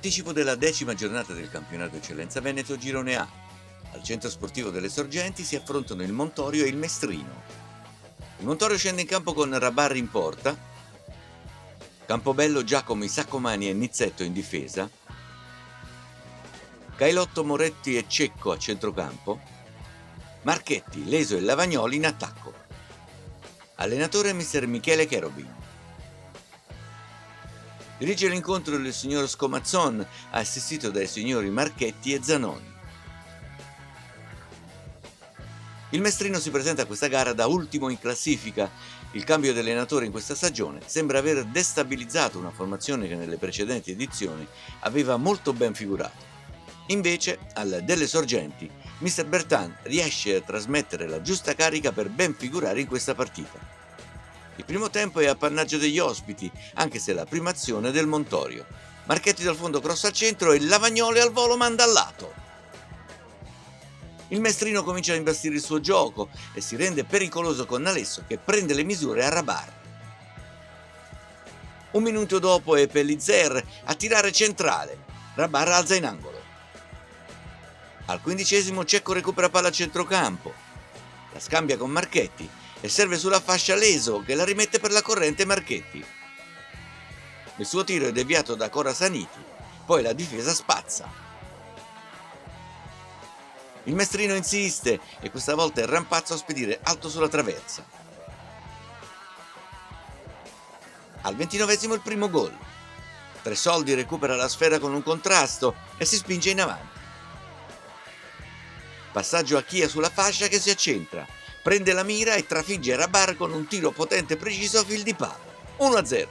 Anticipo della 10ª giornata del campionato Eccellenza Veneto Girone A. Al centro sportivo delle Sorgenti si affrontano il Montorio e il Mestrino. Il Montorio scende in campo con Rabarri in porta, Campobello, Giacomi, Saccomani e Nizzetto in difesa, Cailotto, Moretti e Cecco a centrocampo, Marchetti, Leso e Lavagnoli in attacco. Allenatore mister Michele Cherubin. Dirige l'incontro il signor Scomazzon, assistito dai signori Marchetti e Zanoni. Il Mestrino si presenta a questa gara da ultimo in classifica. Il cambio di allenatore in questa stagione sembra aver destabilizzato una formazione che nelle precedenti edizioni aveva molto ben figurato. Invece, al Delle Sorgenti, mister Bertan riesce a trasmettere la giusta carica per ben figurare in questa partita. Il primo tempo è appannaggio degli ospiti, anche se la prima azione è del Montorio. Marchetti dal fondo crossa al centro e Lavagnoli al volo manda al lato. Il Mestrino comincia a imbastire il suo gioco e si rende pericoloso con Nalesso che prende le misure a Rabarri. Un minuto dopo è Pellizer a tirare centrale. Rabarri alza in angolo. Al 15° Cecco recupera palla a centrocampo. La scambia con Marchetti e serve sulla fascia Leso che la rimette per la corrente Marchetti. Il suo tiro è deviato da Corasaniti, poi la difesa spazza. Il Mestrino insiste e questa volta è Rampazzo a spedire alto sulla traversa. Al 29° il primo gol. Tresoldi recupera la sfera con un contrasto e si spinge in avanti. Passaggio a Chia sulla fascia che si accentra, prende la mira e trafigge Rabar con un tiro potente e preciso a fil di palo. 1-0.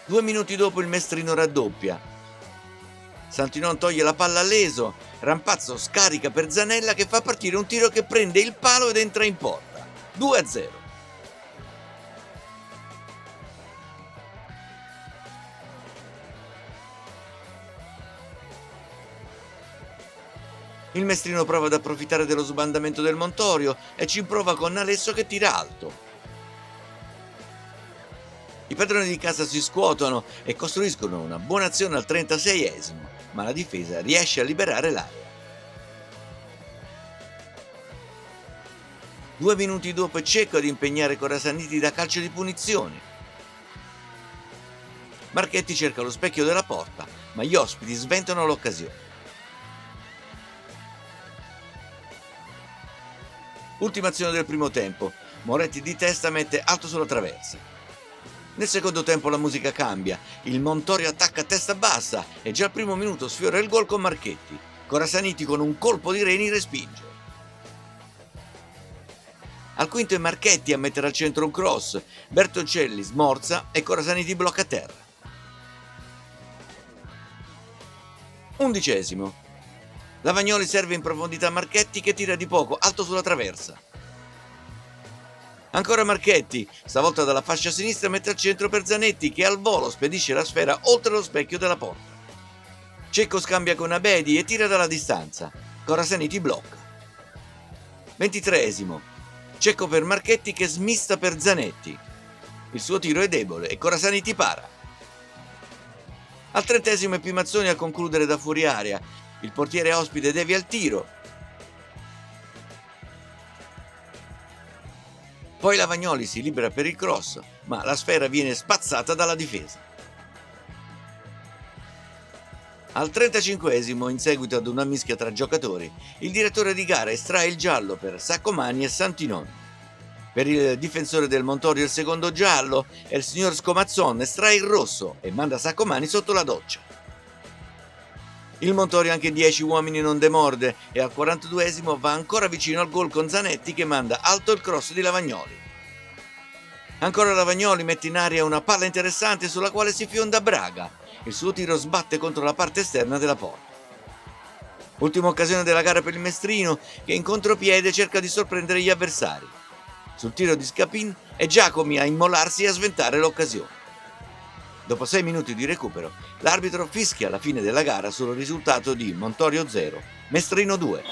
Due minuti dopo il Mestrino raddoppia. Santinon toglie la palla a Leso, Rampazzo scarica per Zanella che fa partire un tiro che prende il palo ed entra in porta. 2-0. Il Mestrino prova ad approfittare dello sbandamento del Montorio e ci prova con Nalesso che tira alto. I padroni di casa si scuotono e costruiscono una buona azione al 36°, ma la difesa riesce a liberare l'area. 2 minuti dopo è Cecco ad impegnare Corasaniti da calcio di punizione. Marchetti cerca lo specchio della porta, ma gli ospiti sventano l'occasione. Ultima azione del primo tempo. Moretti di testa mette alto sulla traversa. Nel secondo tempo la musica cambia. Il Montorio attacca a testa bassa e già al primo minuto sfiora il gol con Marchetti. Corasaniti con un colpo di reni respinge. Al quinto è Marchetti a mettere al centro un cross. Bertoncelli smorza e Corasaniti blocca a terra. 11°. Lavagnoli serve in profondità Marchetti che tira di poco, alto sulla traversa. Ancora Marchetti, stavolta dalla fascia sinistra mette al centro per Zanetti che al volo spedisce la sfera oltre lo specchio della porta. Cecco scambia con Abedi e tira dalla distanza. Corasaniti blocca. 23°. Cecco per Marchetti che smista per Zanetti. Il suo tiro è debole e Corasaniti para. Al 30° è Pimazzoni a concludere da fuori area. Il portiere ospite devia il tiro. Poi Lavagnoli si libera per il cross, ma la sfera viene spazzata dalla difesa. Al 35°, in seguito ad una mischia tra giocatori, il direttore di gara estrae il giallo per Saccomani e Santinon. Per il difensore del Montorio il secondo giallo e il signor Scomazzon estrae il rosso e manda Saccomani sotto la doccia. Il Montorio anche 10 uomini non demorde e al 42° va ancora vicino al gol con Zanetti che manda alto il cross di Lavagnoli. Ancora Lavagnoli mette in aria una palla interessante sulla quale si fionda Braga. Il suo tiro sbatte contro la parte esterna della porta. Ultima occasione della gara per il Mestrino che in contropiede cerca di sorprendere gli avversari. Sul tiro di Scapin è Giacomi a immolarsi e a sventare l'occasione. Dopo 6 minuti di recupero, l'arbitro fischia la fine della gara sul risultato di Montorio 0, Mestrino 2.